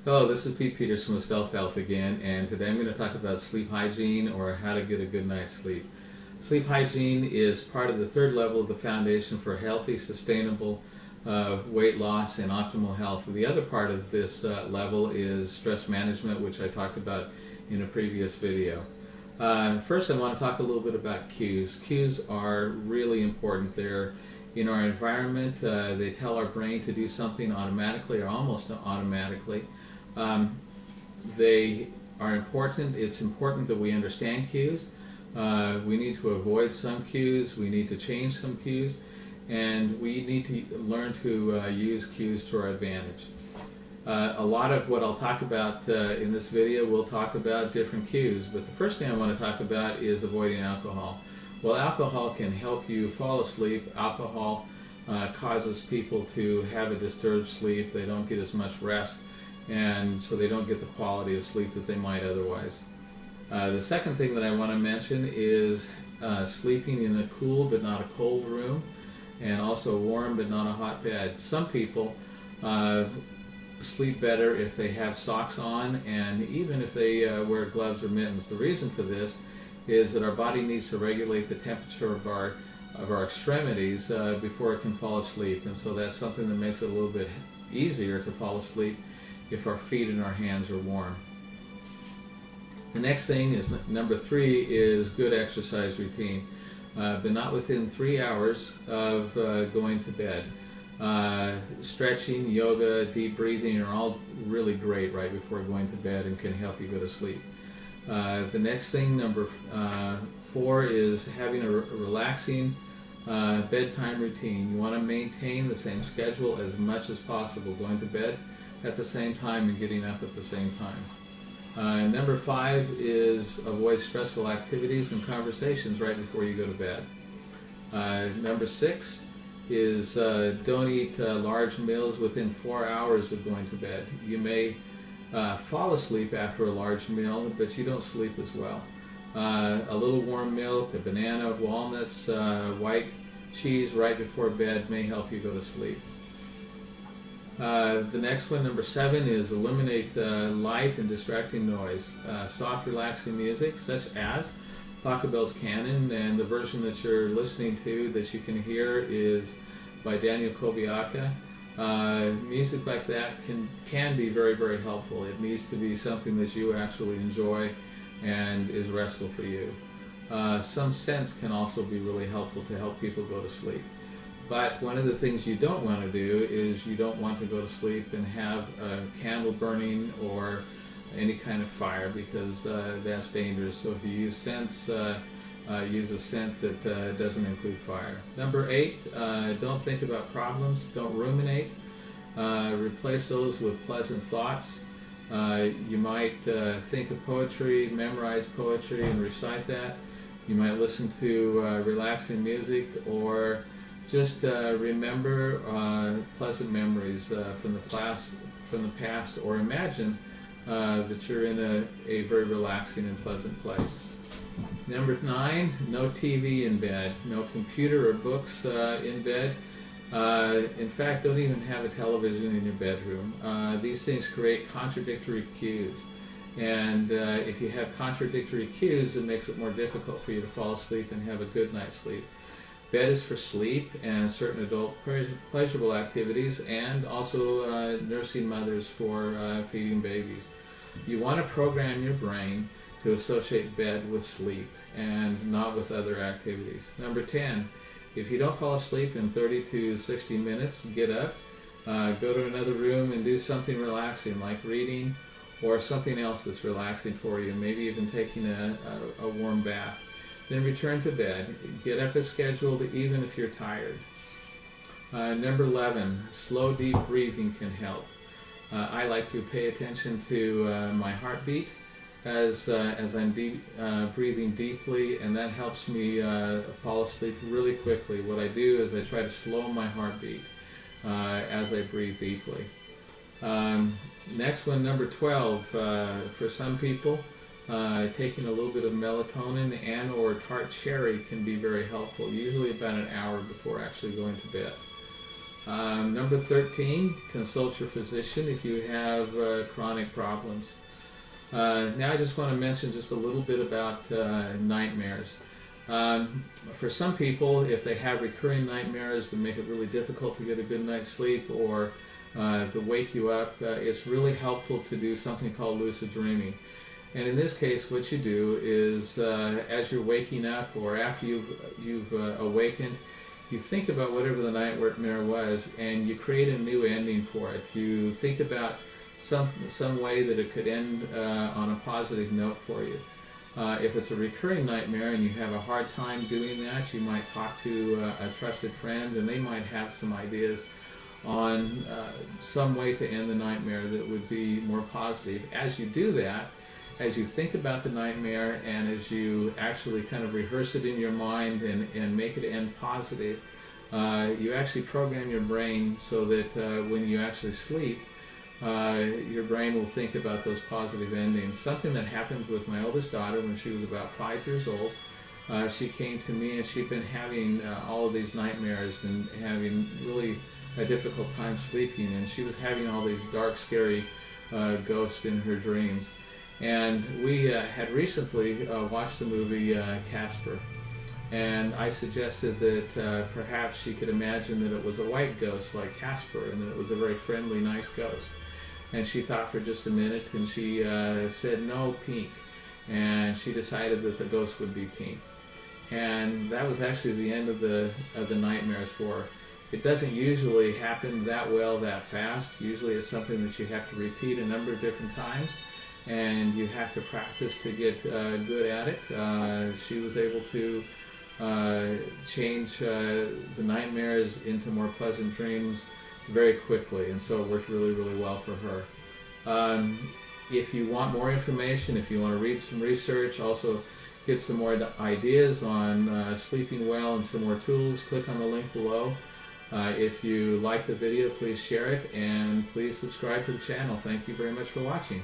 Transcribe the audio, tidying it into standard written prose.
Hello, this is Pete Peterson with Stealth Health again, and today I'm going to talk about sleep hygiene or how to get a good night's sleep. Sleep hygiene is part of the third level of the foundation for healthy, sustainable weight loss and optimal health. The other part of this level is stress management, which I talked about in a previous video. First, I want to talk a little bit about cues. Cues are really important. They're in our environment. They tell our brain to do something automatically or almost automatically. They are important. It's important that we understand cues. We need to avoid some cues. We need to change some cues. And we need to learn to use cues to our advantage. A lot of what I'll talk about in this video, we'll talk about different cues. But the first thing I want to talk about is avoiding alcohol. Well, alcohol can help you fall asleep. Alcohol causes people to have a disturbed sleep. They don't get as much rest, and so they don't get the quality of sleep that they might otherwise. The second thing that I want to mention is sleeping in a cool but not a cold room, and also a warm but not a hot bed. Some people sleep better if they have socks on, and even if they wear gloves or mittens. The reason for this is that our body needs to regulate the temperature of our extremities before it can fall asleep, and so that's something that makes it a little bit easier to fall asleep if our feet and our hands are warm. The next thing is number 3 is good exercise routine, but not within 3 hours of going to bed. Stretching, yoga, deep breathing are all really great right before going to bed and can help you go to sleep. The next thing, number 4, is having a relaxing bedtime routine. You want to maintain the same schedule as much as possible, going to bed at the same time and getting up at the same time. Number 5 is avoid stressful activities and conversations right before you go to bed. Number 6 is don't eat large meals within 4 hours of going to bed. You may fall asleep after a large meal, but you don't sleep as well. A little warm milk, a banana, walnuts, white cheese right before bed may help you go to sleep. The next one, number 7, is eliminate light and distracting noise. Soft, relaxing music, such as Pachelbel's Canon, and the version that you're listening to that you can hear is by Daniel Kobiaka. Music like that can be very, very helpful. It needs to be something that you actually enjoy and is restful for you. Some scents can also be really helpful to help people go to sleep. But one of the things you don't want to do is you don't want to go to sleep and have a candle burning or any kind of fire, because that's dangerous. So if you use scents, use a scent that doesn't include fire. Number 8, don't think about problems, don't ruminate. Replace those with pleasant thoughts. You might think of poetry, memorize poetry and recite that. You might listen to relaxing music, or just remember pleasant memories from the past, or imagine that you're in a very relaxing and pleasant place. Number 9, no TV in bed, no computer or books in bed. In fact, don't even have a television in your bedroom. These things create contradictory cues. And if you have contradictory cues, it makes it more difficult for you to fall asleep and have a good night's sleep. Bed is for sleep and certain adult pleasurable activities, and also nursing mothers for feeding babies. You want to program your brain to associate bed with sleep and not with other activities. Number 10, if you don't fall asleep in 30 to 60 minutes, get up, go to another room and do something relaxing like reading or something else that's relaxing for you, maybe even taking a warm bath. Then return to bed. Get up as scheduled even if you're tired. Number 11, slow deep breathing can help. I like to pay attention to my heartbeat as I'm breathing deeply, and that helps me fall asleep really quickly. What I do is I try to slow my heartbeat as I breathe deeply. Next one, number 12, for some people, taking a little bit of melatonin and or tart cherry can be very helpful, usually about an hour before actually going to bed. Number 13, consult your physician if you have chronic problems. Now I just want to mention just a little bit about nightmares. For some people, if they have recurring nightmares that make it really difficult to get a good night's sleep or to wake you up, it's really helpful to do something called lucid dreaming. And in this case, what you do is as you're waking up or after you've awakened, you think about whatever the nightmare was and you create a new ending for it. You think about some way that it could end on a positive note for you. If it's a recurring nightmare and you have a hard time doing that, you might talk to a trusted friend and they might have some ideas on some way to end the nightmare that would be more positive. As you do that, as you think about the nightmare and as you actually kind of rehearse it in your mind and make it end positive, you actually program your brain so that when you actually sleep, your brain will think about those positive endings. Something that happened with my oldest daughter when she was about 5 years old. She came to me and she'd been having all of these nightmares and having really a difficult time sleeping, and she was having all these dark, scary ghosts in her dreams. And we had recently watched the movie Casper, and I suggested that perhaps she could imagine that it was a white ghost like Casper and that it was a very friendly, nice ghost. And she thought for just a minute and she said no, pink, and she decided that the ghost would be pink. And that was actually the end of the nightmares for her. It doesn't usually happen that well that fast. Usually it's something that you have to repeat a number of different times and you have to practice to get good at it. She was able to change the nightmares into more pleasant dreams very quickly, and so it worked really, really well for her. If you want more information, if you want to read some research, also get some more ideas on sleeping well and some more tools, click on the link below. If you like the video, please share it and please subscribe to the channel. Thank you very much for watching.